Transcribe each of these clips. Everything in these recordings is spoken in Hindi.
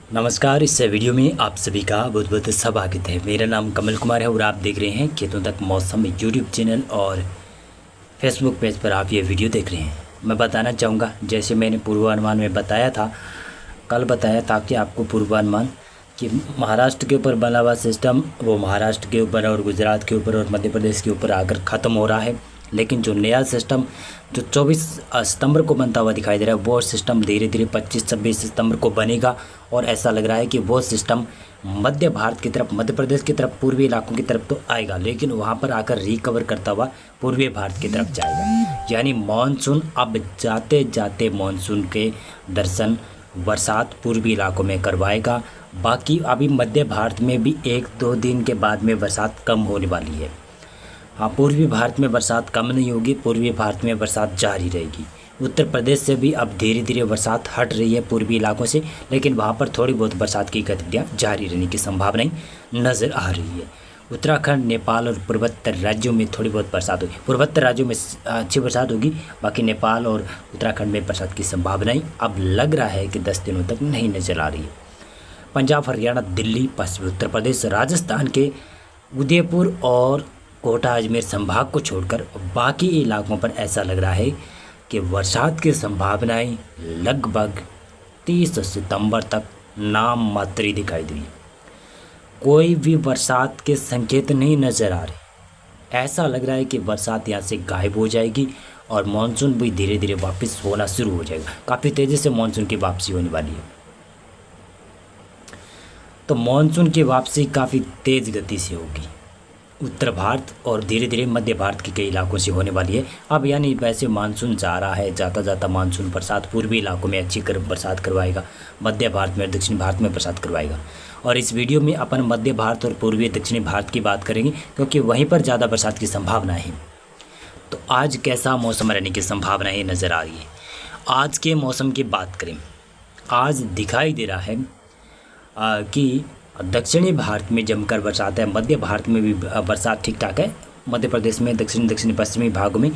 नमस्कार। इस वीडियो में आप सभी का बहुत बहुत स्वागत है। मेरा नाम कमल कुमार है और आप देख रहे हैं खेतों तक मौसम यूट्यूब चैनल और फेसबुक पेज पर आप ये वीडियो देख रहे हैं। मैं बताना चाहूँगा, जैसे मैंने पूर्वानुमान में बताया था, कल बताया था कि आपको पूर्वानुमान कि महाराष्ट्र के ऊपर बना हुआ सिस्टम वो महाराष्ट्र के ऊपर और गुजरात के ऊपर और मध्य प्रदेश के ऊपर आकर ख़त्म हो रहा है। लेकिन जो नया सिस्टम जो 24 सितंबर को बनता हुआ दिखाई दे रहा है, वो सिस्टम धीरे धीरे 25-26 सितंबर को बनेगा। और ऐसा लग रहा है कि वो सिस्टम मध्य भारत की तरफ, मध्य प्रदेश की तरफ, पूर्वी इलाकों की तरफ तो आएगा, लेकिन वहाँ पर आकर रिकवर करता हुआ पूर्वी भारत की तरफ जाएगा। यानी मानसून अब जाते जाते मानसून के दर्शन बरसात पूर्वी इलाकों में करवाएगा। बाकी अभी मध्य भारत में भी 1-2 दिन के बाद में बरसात कम होने वाली है। हाँ, पूर्वी भारत में बरसात कम नहीं होगी, पूर्वी भारत में बरसात जारी रहेगी। उत्तर प्रदेश से भी अब धीरे धीरे बरसात हट रही है पूर्वी इलाकों से, लेकिन वहाँ पर थोड़ी बहुत बरसात की गतिविधियाँ जारी रहने की संभावनाएं नज़र आ रही है। उत्तराखंड, नेपाल और पूर्वोत्तर राज्यों में थोड़ी बहुत बरसात होगी। पूर्वोत्तर राज्यों में अच्छी बरसात होगी, बाकी नेपाल और उत्तराखंड में बरसात की संभावनाएँ अब लग रहा है कि 10 दिनों तक नहीं नजर आ रही है। पंजाब, हरियाणा, दिल्ली, पश्चिमी उत्तर प्रदेश, राजस्थान के उदयपुर और कोटा, अजमेर संभाग को छोड़कर बाकी इलाकों पर ऐसा लग रहा है कि बरसात की संभावनाएं लगभग 30 सितंबर तक नाम मात्र ही दिखाई दी। कोई भी बरसात के संकेत नहीं नज़र आ रहे। ऐसा लग रहा है कि बरसात यहाँ से गायब हो जाएगी और मानसून भी धीरे धीरे वापस होना शुरू हो जाएगा। काफ़ी तेज़ी से मानसून की वापसी होने वाली है। तो मानसून की वापसी काफ़ी तेज़ गति से होगी उत्तर भारत और धीरे धीरे मध्य भारत के कई इलाकों से होने वाली है। अब यानी वैसे मानसून जा रहा है, जाता जाता मानसून बरसात पूर्वी इलाकों में अच्छी बरसात करवाएगा, मध्य भारत में और दक्षिणी भारत में बरसात करवाएगा। और इस वीडियो में अपन मध्य भारत और पूर्वी दक्षिणी भारत की बात करेंगे, क्योंकि वहीं पर ज़्यादा बरसात की संभावना है। तो आज कैसा मौसम रहने की संभावनाएँ नज़र आ रही है। आज के मौसम की बात करें, आज दिखाई दे रहा है कि दक्षिणी भारत में जमकर बरसात है, मध्य भारत में भी बरसात ठीक ठाक है। मध्य प्रदेश में दक्षिणी पश्चिमी भागों में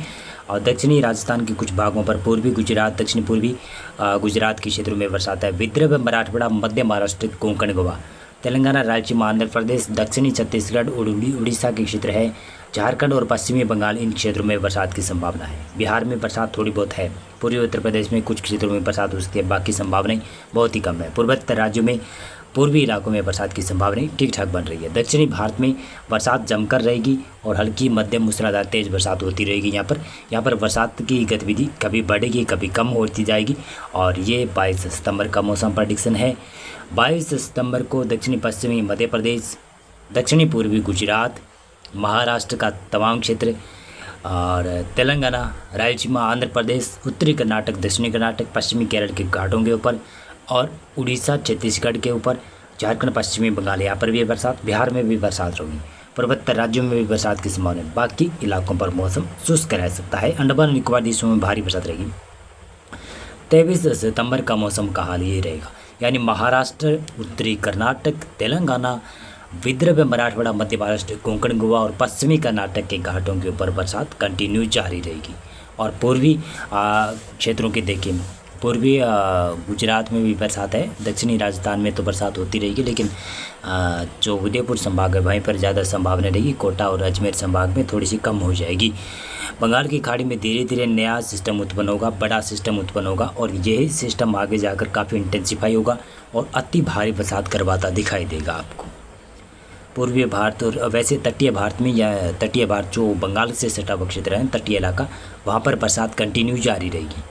और दक्षिणी राजस्थान के कुछ भागों पर, पूर्वी गुजरात, दक्षिणी पूर्वी गुजरात के क्षेत्रों में बरसात है। विदर्भ, मराठवाड़ा, मध्य महाराष्ट्र, कोंकण, गोवा, तेलंगाना, राज्य आंध्र प्रदेश, दक्षिणी छत्तीसगढ़, उड़ीसा के क्षेत्र है, झारखंड और पश्चिमी बंगाल, इन क्षेत्रों में बरसात की संभावना है। बिहार में बरसात थोड़ी बहुत है। पूर्वी उत्तर प्रदेश में कुछ क्षेत्रों में बरसात हो सकती है, बाकी संभावनाएं बहुत ही कम है। पूर्वोत्तर राज्यों में, पूर्वी इलाकों में बरसात की संभावनाएं ठीक ठाक बन रही है। दक्षिणी भारत में बरसात जमकर रहेगी और हल्की मध्यम मूसलाधार तेज बरसात होती रहेगी। यहाँ पर बरसात की गतिविधि कभी बढ़ेगी, कभी कम होती जाएगी। और ये 22 सितंबर का मौसम प्रेडिक्शन है। 22 सितंबर को दक्षिणी पश्चिमी मध्य प्रदेश, दक्षिणी पूर्वी गुजरात, महाराष्ट्र का तमाम क्षेत्र और तेलंगाना, रायलसीमा, आंध्र प्रदेश, उत्तरी कर्नाटक, दक्षिणी कर्नाटक, पश्चिमी केरल के घाटों के ऊपर और उड़ीसा, छत्तीसगढ़ के ऊपर, झारखंड, पश्चिमी बंगाल, यहाँ पर भी बरसात, बिहार में भी बरसात होगी, पूर्वोत्तर राज्यों में भी बरसात की संभावना है। बाकी इलाकों पर मौसम शुष्क रह सकता है। अंडमान और निकोबार द्वीपों में भारी बरसात रहेगी। 23 सितंबर का मौसम का हाल ये रहेगा, यानी महाराष्ट्र, उत्तरी कर्नाटक, तेलंगाना, विदर्भ, मराठवाड़ा, मध्य महाराष्ट्र, कोंकण, गोवा और पश्चिमी कर्नाटक के घाटों के ऊपर बरसात कंटिन्यू जारी रहेगी। और पूर्वी क्षेत्रों के देखिए, पूर्वी गुजरात में भी बरसात है, दक्षिणी राजस्थान में तो बरसात होती रहेगी, लेकिन जो उदयपुर संभाग है वहीं पर ज़्यादा संभावना रहेगी। कोटा और अजमेर संभाग में थोड़ी सी कम हो जाएगी। बंगाल की खाड़ी में धीरे धीरे नया सिस्टम उत्पन्न होगा, बड़ा सिस्टम उत्पन्न होगा और यही सिस्टम आगे जाकर काफ़ी इंटेंसिफाई होगा और अति भारी बरसात करवाता दिखाई देगा आपको। पूर्वी भारत और वैसे तटीय भारत में, या तटीय भारत जो बंगाल से सटा हुआ क्षेत्र है, तटीय इलाका, वहाँ पर बरसात कंटिन्यू जारी रहेगी।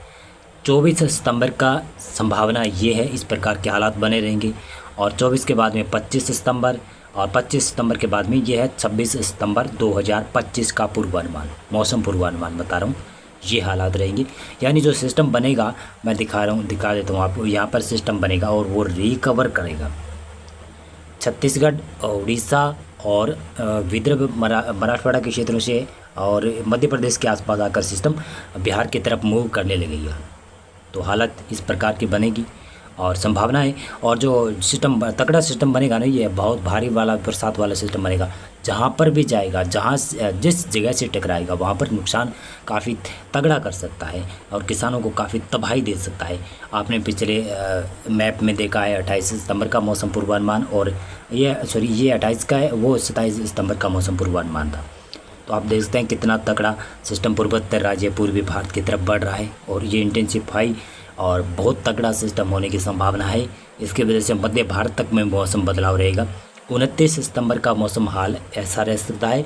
24 सितंबर का संभावना ये है, इस प्रकार के हालात बने रहेंगे। और 24 के बाद में 25 सितंबर और 25 सितंबर के बाद में ये है 26 सितंबर 2025 का पूर्वानुमान, मौसम पूर्वानुमान बता रहा हूँ। ये हालात रहेंगे, यानी जो सिस्टम बनेगा, मैं दिखा देता हूँ आपको। यहाँ पर सिस्टम बनेगा और वो रिकवर करेगा छत्तीसगढ़, उड़ीसा और विदर्भ, मराठवाड़ा के क्षेत्रों से और मध्य प्रदेश के आसपास आकर सिस्टम बिहार की तरफ मूव करने लगेगा। तो हालत इस प्रकार की बनेगी और संभावना है। और जो सिस्टम तगड़ा सिस्टम बनेगा ना, ये बहुत भारी वाला बरसात वाला सिस्टम बनेगा। जहाँ पर भी जाएगा, जिस जगह से टकराएगा वहाँ पर नुकसान काफ़ी तगड़ा कर सकता है और किसानों को काफ़ी तबाही दे सकता है। आपने पिछले मैप में देखा है 28 सितंबर का मौसम पूर्वानुमान, और ये 28 का है, वो 27 सितंबर का मौसम पूर्वानुमान था। तो आप देखते हैं कितना तगड़ा सिस्टम पूर्वोत्तर राज्य पूर्वी भारत की तरफ बढ़ रहा है और ये इंटेंसिफाई और बहुत तगड़ा सिस्टम होने की संभावना है। इसकी वजह से मध्य भारत तक में मौसम बदलाव रहेगा। 29 सितंबर का मौसम हाल ऐसा रह सकता है,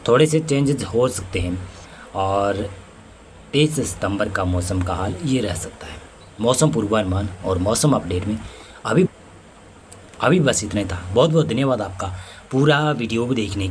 थोड़े से चेंजेस हो सकते हैं, और 23 सितंबर का मौसम का हाल ये रह सकता है। मौसम पूर्वानुमान और मौसम अपडेट में अभी बस इतना ही था। बहुत बहुत धन्यवाद आपका पूरा वीडियो देखने के